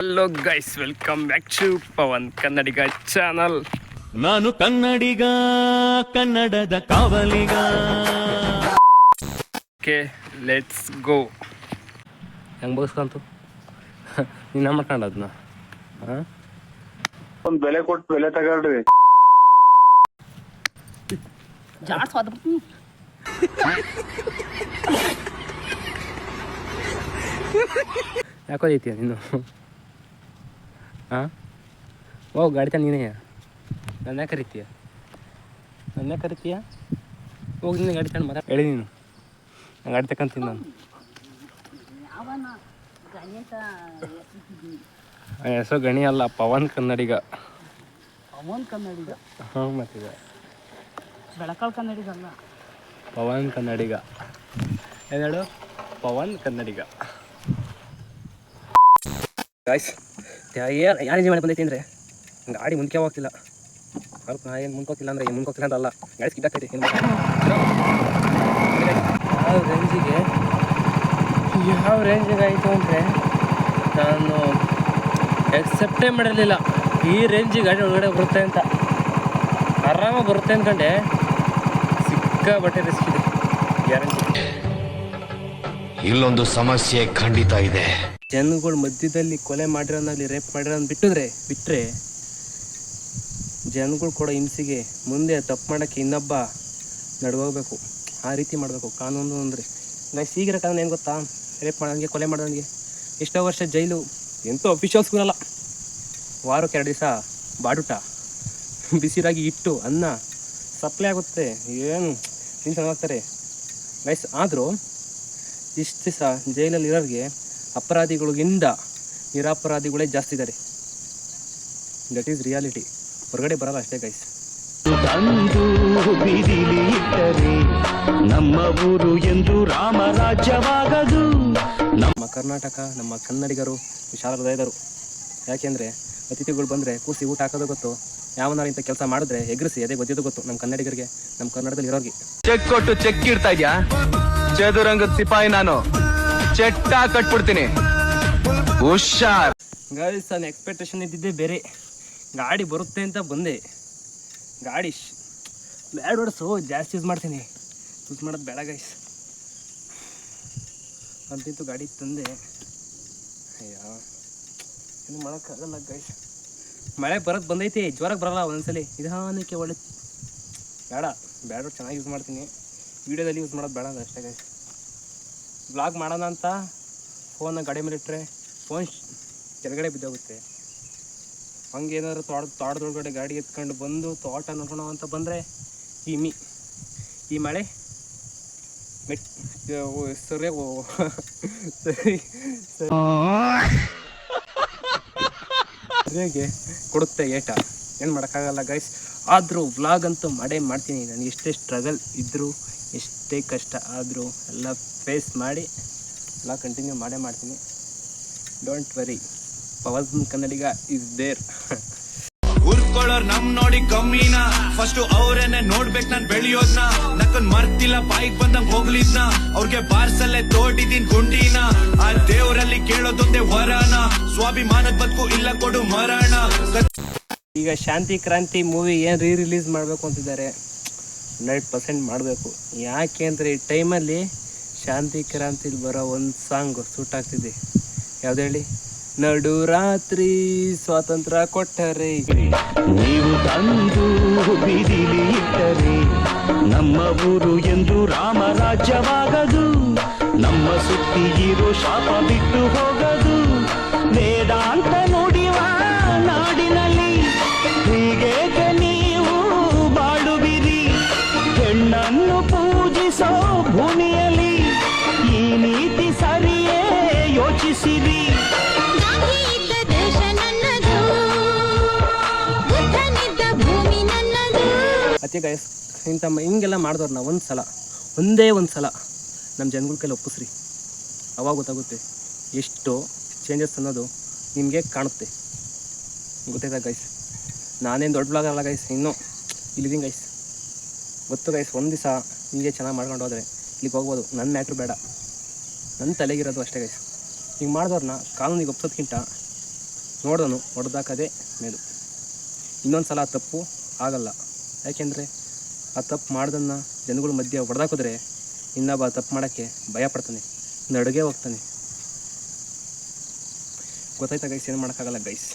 Hello guys, welcome back to Pavan Kannadiga channel. ನಾನು ಕನ್ನಡಿಗ, ಕನ್ನಡದ ಕಾವಲಿಗ. Okay, let's go. ಹೆಂಗೆ ಬಗ್ಸ್ಕೊಂತು ನೀನು ಮಾಡ್ಕೊಂಡದ್ನ? ಒಂದು ಬೆಲೆ ಕೊಟ್ಟು ಬೆಲೆ ತಗೊಳ್ರಿ. ಯಾಕೋದೈತೀಯ ನೀನು? ಹೋಗಿ ಗಾಡಿ ತಾನೆ ನೀನೇ. ನನ್ನ ಕರಿತೀಯ ಹೋಗಿ ನೀನು ಗಾಡಿ ತಗೊಂಡು ಮಾತಾಡಿ ಹೇಳಿ. ನೀನು ನಾನು ಗಾಡಿ ತಗೊಂತೀನಿ. ನಾನು ಹೆಸರು ಗಣಿ ಅಲ್ಲ, ಪವನ್ ಕನ್ನಡಿಗ. ಹಾಂ, ಮತ್ತಿದೆ ಬೆಳಕಾಲ್ ಕನ್ನಡಿಗ ಅಲ್ಲ, ಪವನ್ ಕನ್ನಡಿಗ. ಏನು ಹೇಳು? ಪವನ್ ಕನ್ನಡಿಗ. ಗಾಯ್ಸ್, ಯಾರು ಎಂಜಾಯ್ ಮಾಡಿ ಬಂದೈತಿ ಅಂದರೆ ಗಾಡಿ ಮುಂದೆ ಹೋಗ್ತಿಲ್ಲ. ಸ್ವಲ್ಪ ನಾ ಏನು ಮುಂಕೋಗ್ತಿಲ್ಲ ಅಂದರೆ ಮುಂಕೋಗ್ತಿಲ್ಲ ಅಂತ ಅಲ್ಲ, ಗಾಡಿ ಸ್ಕಿಡ್ ಆಗ್ತೈತಿ. ಯಾವ ರೇಂಜಿಗೆ ಆಯಿತು ಅಂದರೆ ನಾನು ಎಕ್ಸೆಪ್ಟೇ ಮಾಡಿರಲಿಲ್ಲ ಈ ರೇಂಜಿಗೆ ಗಾಡಿ ಒಳಗಡೆ ಬರುತ್ತೆ ಅಂತ. ಆರಾಮಾಗಿ ಬರುತ್ತೆ ಅಂದ್ಕೊಂಡೆ, ಸಿಕ್ಕಾಬಟ್ಟೆ ರಿಸ್ಕ್ ಇದೆ, ಗ್ಯಾರಂಟಿ. ಇಲ್ಲೊಂದು ಸಮಸ್ಯೆ ಖಂಡಿತ ಇದೆ. ಜನಗಳು ಮಧ್ಯದಲ್ಲಿ ಕೊಲೆ ಮಾಡಿರೋನಾಗಲಿ ರೇಪ್ ಮಾಡಿರೋನ್ ಬಿಟ್ಟರೆ ಜನಗಳು ಕೊಡೋ ಹಿಂಸೆಗೆ ಮುಂದೆ ತಪ್ಪು ಮಾಡೋಕ್ಕೆ ಇನ್ನೊಬ್ಬ ನಡ್ಕೋಬೇಕು. ಆ ರೀತಿ ಮಾಡಬೇಕು ಕಾನೂನು ಅಂದರೆ. ಗೈಸ್, ಈಗಿರೋ ಕಾನೂನು ಏನು ಗೊತ್ತಾ? ರೇಪ್ ಮಾಡೋಂಗೆ, ಕೊಲೆ ಮಾಡೋಂಗೆ ಎಷ್ಟೋ ವರ್ಷ ಜೈಲು. ಎಂತೂ ಅಫಿಷಿಯಲ್ಸ್ಗಳಲ್ಲ. ವಾರಕ್ಕೆ 2 ದಿವಸ ಬಾಡೂಟ, ಬಿಸಿರಾಗಿ ಇಟ್ಟು ಅನ್ನ ಸಪ್ಲೈ ಆಗುತ್ತೆ. ಏನು ತಿನ್ಸೋಗ್ತಾರೆ ಗೈಸ್. ಆದರೂ ಇಷ್ಟು ದಿವಸ ಜೈಲಲ್ಲಿ ಇರೋರಿಗೆ ಅಪರಾಧಿಗಳಿಗಿಂತ ನಿರಪರಾಧಿಗಳೇ ಜಾಸ್ತಿ ಇದ್ದಾರೆ. That is reality. ಹೊರಗಡೆ ಬರಲ್ಲ ಅಷ್ಟೇ ಗೈಸ್. ತಂದು ಬೀದಿಲಿ ಇಟ್ಟರೆ ನಮ್ಮ ಊರು ಎಂದು ರಾಮರಾಜ್ಯವಾಗದು. ನಮ್ಮ ಕರ್ನಾಟಕ, ನಮ್ಮ ಕನ್ನಡಿಗರು ವಿಶಾಲ ಹೃದಯದರು. ಯಾಕೆಂದರೆ ಅತಿಥಿಗಳು ಬಂದರೆ ಕೂಸಿ ಊಟ ಹಾಕೋದು ಗೊತ್ತು, ಯಾವನಾರು ಇಂಥ ಕೆಲಸ ಮಾಡಿದ್ರೆ ಎಗರಿಸಿ ಅದೇ ಗೊತ್ತಿದ್ದು ಗೊತ್ತು ನಮ್ಮ ಕನ್ನಡಿಗರಿಗೆ, ನಮ್ಮ ಕನ್ನಡದಲ್ಲಿ ಇರೋರಿಗೆ. ಚೆಕ್ ಕೊಟ್ಟು ಚೆಕ್ ಇಡ್ತಾ ಇದ್ಯಾ? ಚದುರಂಗದ ಸಿಪಾಯಿ ನಾನು, ಚೆಟ್ಟ ಕಟ್ಬಿಡ್ತೀನಿ, ಹುಷಾರ್. ಗೈಸ್, ನನ್ನ ಎಕ್ಸ್ಪೆಕ್ಟೇಷನ್ ಇದ್ದಿದ್ದೇ ಬೇರೆ. ಗಾಡಿ ಬರುತ್ತೆ ಅಂತ ಬಂದೆ. ಗಾಡಿ ಬ್ಯಾಡ್ ವರ್ಡ್ಸು ಜಾಸ್ತಿ ಯೂಸ್ ಮಾಡ್ತೀನಿ, ಯೂಸ್ ಮಾಡೋದು ಬೇಡ ಗೈಸ್ ಅಂತಿಂತೂ ಗಾಡಿ ತಂದೆ. ಅಯ್ಯೋ, ಏನು ಮಾಡೋಕ್ಕಾಗಲ್ಲ ಗೈಸ್. ಮಳೆ ಬರೋದು ಬಂದೈತಿ, ಜೋರಾಗಿ ಬರಲ್ಲ ಒಂದೊಂದ್ಸಲಿ. ನಿಧಾನಕ್ಕೆ ಒಳ್ಳೆ ಬೇಡ. ಬ್ಯಾಡ್ ವರ್ಡ್ ಚೆನ್ನಾಗಿ ಯೂಸ್ ಮಾಡ್ತೀನಿ, ವೀಡಿಯೋದಲ್ಲಿ ಯೂಸ್ ಮಾಡೋದು ಬೇಡ ಅಷ್ಟೇ ಗೈಸ್. ವ್ಲಾಗ್ ಮಾಡೋಣ ಅಂತ ಫೋನ್ನ ಗಾಡಿ ಮೇಲೆ ಇಟ್ಟರೆ ಫೋನ್ ಕೆಳಗಡೆ ಬಿದ್ದೋಗುತ್ತೆ. ಹಂಗೆ ಏನಾದ್ರು ತೋಟದೊಳಗಡೆ ಗಾಡಿ ಎತ್ಕೊಂಡು ಬಂದು ತೋಟ ನೋಡೋಣ ಅಂತ ಬಂದರೆ ಈ ಮಳೆ ಸರಿಯಾಗಿ ಕೊಡುತ್ತೆ ಏಟ. ಏನು ಮಾಡೋಕ್ಕಾಗಲ್ಲ ಗೈಸ್. ಆದರೂ ವ್ಲಾಗ್ ಅಂತೂ ಮಾಡೇ ಮಾಡ್ತೀನಿ. ನನಗೆ ಎಷ್ಟೇ ಸ್ಟ್ರಗಲ್ ಇದ್ದರೂ, ಎಷ್ಟೇ ಕಷ್ಟ ಆದರೂ ಎಲ್ಲ ಫೇಸ್ ಮಾಡಿ ಎಲ್ಲ ಕಂಟಿನ್ಯೂ ಮಾಡೇ ಮಾಡ್ತೀನಿ. Don't worry, Pavan Kannadiga is there. ಉರ್ಕೊಳ್ಳೋರ್ ನಮ್ ನೋಡಿ ಕಮ್ಮಿನ, ಫಸ್ಟ್ ಅವ್ರೇನೆ ನೋಡ್ಬೇಕು ನಾನ್ ಬೆಳೆಯೋದ್ನ. ನಕ್ಕನ್ ಮರ್ತಿಲ್ಲ, ಬಾಯಿಗೆ ಬಂದಂಗ್ ಹೋಗ್ಲಿದ್ನ, ಅವ್ರಿಗೆ ಬಾರ್ಸಲ್ಲೇ ತೋಟಿದೀನ್ ಗುಂಡಿನ. ಆ ದೇವರಲ್ಲಿ ಕೇಳೋದೊಂದೇ ವರನ, ಸ್ವಾಭಿಮಾನದ ಬದುಕು ಇಲ್ಲ ಕೊಡು ಮರಣ. ಈಗ ಶಾಂತಿ ಕ್ರಾಂತಿ ಮೂವಿ ಏನು ರಿಲೀಸ್ ಮಾಡಬೇಕು ಅಂತಿದ್ದಾರೆ. 100% ಮಾಡಬೇಕು. ಯಾಕೆ ಅಂದರೆ ಈ ಟೈಮಲ್ಲಿ ಶಾಂತಿ ಕ್ರಾಂತಿಲಿ ಬರೋ ಒಂದು ಸಾಂಗ್ ಸೂಟ್ ಆಗ್ತಿದೆ. ಯಾವ್ದು ಹೇಳಿ? ನಡು ರಾತ್ರಿ ಸ್ವಾತಂತ್ರ್ಯ ಕೊಟ್ಟರೆ. ನೀವು ತಂದು ಬೀದಿಲಿ ಇಟ್ಟರೆ ನಮ್ಮ ಊರು ಎಂದು ರಾಮರಾಜ್ಯವಾಗದು. ನಮ್ಮ ಸುತ್ತಿ ಇರೋ ಶಾಪ ಬಿಟ್ಟು ಹೋಗದು. ವೇದಾಂತ ನುಡಿವ ನಾಡಿನಲ್ಲಿ ಹೀಗೇಕೆ ನೀವು ಬಾಳುವಿರಿ? ಹೆಣ್ಣನ್ನು ಪೂಜಿಸೋ ಭೂಮಿಯಲ್ಲಿ ಈ ನೀತಿ ಸರಿಯೇ ಯೋಚಿಸಿರಿ. ಅತಿ ಗೈಸ್, ಹಿಂಗೆಲ್ಲ ಮಾಡಿದವ್ರನ್ನ ಒಂದೇ ಒಂದು ಸಲ ನಮ್ಮ ಜನಗಳ ಕೈಲಿ ಒಪ್ಪಿಸ್ರಿ. ಅವಾಗ ಗೊತ್ತಾಗುತ್ತೆ ಎಷ್ಟು ಚೇಂಜಸ್ ಅನ್ನೋದು ನಿಮಗೆ ಕಾಣುತ್ತೆ. ಗೊತ್ತಾಯ್ತಾ ಗೈಸ್? ನಾನೇನು ದೊಡ್ಡ ಬ್ಲಾಗ್ ಅಲ್ಲ ಗೈಸ್, ಇನ್ನೂ ಇಲ್ಲಿದ್ದೀನಿ ಗೈಸ್. ಗೊತ್ತು ಗೈಸ್, ಒಂದು ದಿವಸ ಹೀಗೆ ಚೆನ್ನಾಗಿ ಮಾಡ್ಕೊಂಡು ಹೋದರೆ ಇಲ್ಲಿಗೆ ಹೋಗ್ಬೋದು. ನನ್ನ ಮ್ಯಾಟ್ರ್ ಬೇಡ, ನನ್ನ ತಲೆಗಿರೋದು ಅಷ್ಟೇ ಗೈಸ್. ಹಿಂಗೆ ಮಾಡಿದವ್ರನ್ನ ಕಾನೂನಿಗೆ ಒಪ್ಸೋದ್ಕಿಂತ ನೋಡೋನು ಹೊಡೆದಾಕದೇ ಮೇಲು. ಇನ್ನೊಂದು ಸಲ ತಪ್ಪು ಆಗಲ್ಲ. ಯಾಕೆಂದರೆ ಆ ತಪ್ಪು ಮಾಡ್ದನ್ನು ಜನಗಳ ಮಧ್ಯೆ ಹೊಡೆದಾಕಿದ್ರೆ ಇನ್ನೊಬ್ಬ ತಪ್ಪು ಮಾಡೋಕ್ಕೆ ಭಯ ಪಡ್ತಾನೆ, ನಡುಗೆ ಹೋಗ್ತಾನೆ. ಗೊತ್ತಾಯ್ತಾ ಗೈಸ್? ಏನು ಮಾಡೋಕ್ಕಾಗಲ್ಲ ಗೈಸ್.